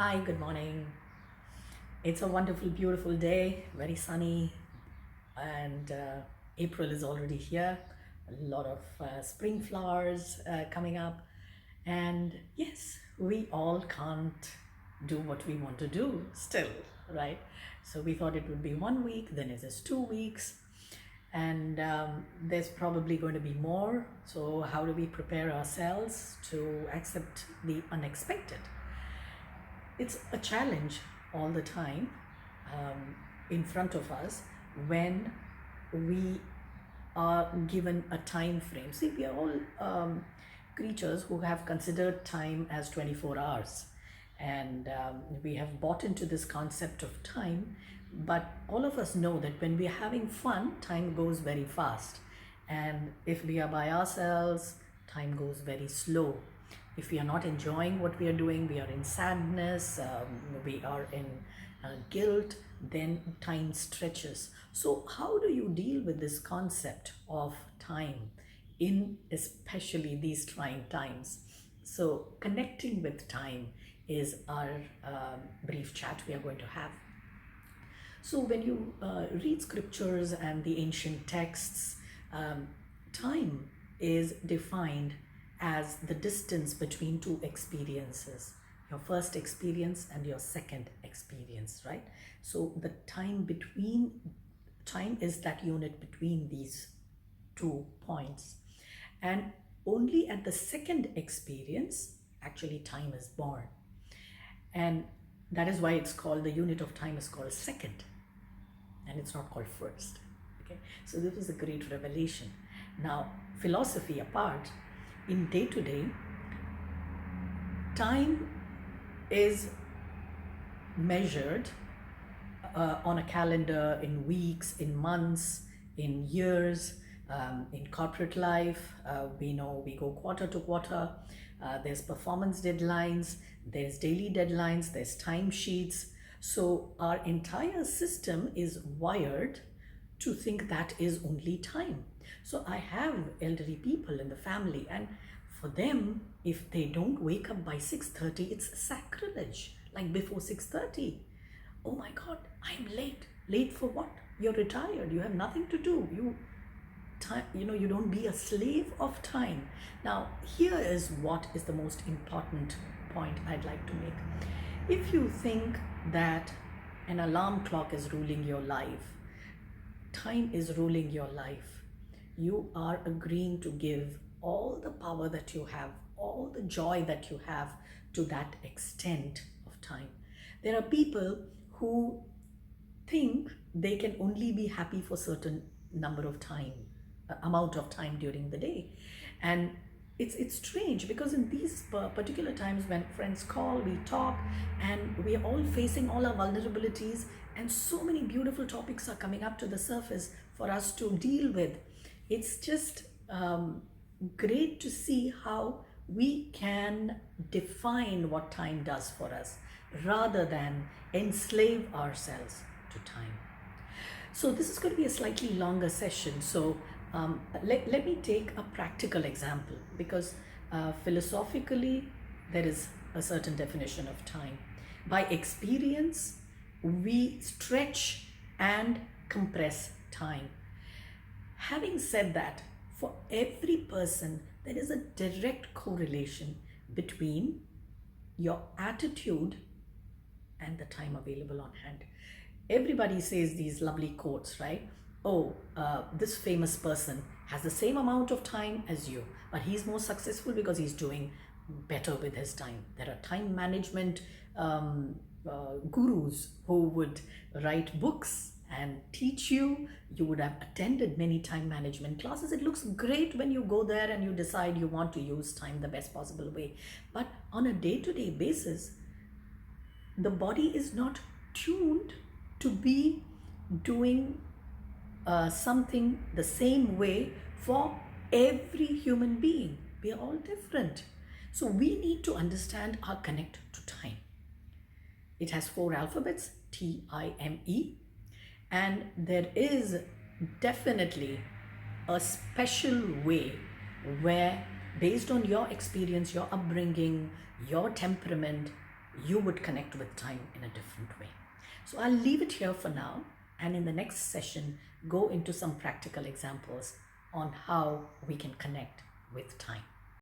Hi, good morning. It's a wonderful, beautiful day, very sunny, and April is already here. A lot of spring flowers coming up. And yes, we all can't do what we want to do still, right? So we thought it would be 1 week, then it is 2 weeks, and there's probably going to be more. So, how do we prepare ourselves to accept the unexpected? It's a challenge all the time in front of us when we are given a time frame. See, we are all creatures who have considered time as 24 hours, and we have bought into this concept of time. But all of us know that when we're having fun, time goes very fast, and if we are by ourselves, time goes very slow. If we are not enjoying what we are doing, we are in sadness, we are in guilt, then time stretches. So, how do you deal with this concept of time in especially these trying times? So, connecting with time is our brief chat we are going to have. So, when you read scriptures and the ancient texts, time is defined as the distance between two experiences, your first experience and your second experience, right? So, the time is that unit between these 2 points, and only at the second experience, actually, time is born. And that is why it's called, the unit of time is called second, and it's not called first. Okay, so this was a great revelation. Now, philosophy apart, in day to day, time is measured on a calendar, in weeks, in months, in years. In corporate life, we know we go quarter to quarter. There's performance deadlines, there's daily deadlines, there's timesheets. So our entire system is wired to think that is only time. So I have elderly people in the family, and for them, if they don't wake up by 6:30, it's sacrilege. Like before 6:30, oh my God, I'm late. Late for what? You're retired. You have nothing to do. You don't be a slave of time. Now, here is what is the most important point I'd like to make. If you think that an alarm clock is ruling your life, time is ruling your life, you are agreeing to give all the power that you have, all the joy that you have, to that extent of time. There are people who think they can only be happy for certain number of time, amount of time during the day. And it's strange because in these particular times when friends call, we talk, and we are all facing all our vulnerabilities, and so many beautiful topics are coming up to the surface for us to deal with. It's just great to see how we can define what time does for us rather than enslave ourselves to time. So this is going to be a slightly longer session. So let me take a practical example, because philosophically there is a certain definition of time. By experience, we stretch and compress time. Having said that, for every person, there is a direct correlation between your attitude and the time available on hand. Everybody says these lovely quotes, right? Oh, this famous person has the same amount of time as you, but he's more successful because he's doing better with his time. There are time management gurus who would write books and teach you. You would have attended many time management classes. It looks great when you go there and you decide you want to use time the best possible way. But on a day-to-day basis, the body is not tuned to be doing something the same way for every human being. We are all different. So we need to understand our connect to time. It has 4 alphabets, TIME, and there is definitely a special way where, based on your experience, your upbringing, your temperament, you would connect with time in a different way. So I'll leave it here for now, and in the next session, go into some practical examples on how we can connect with time.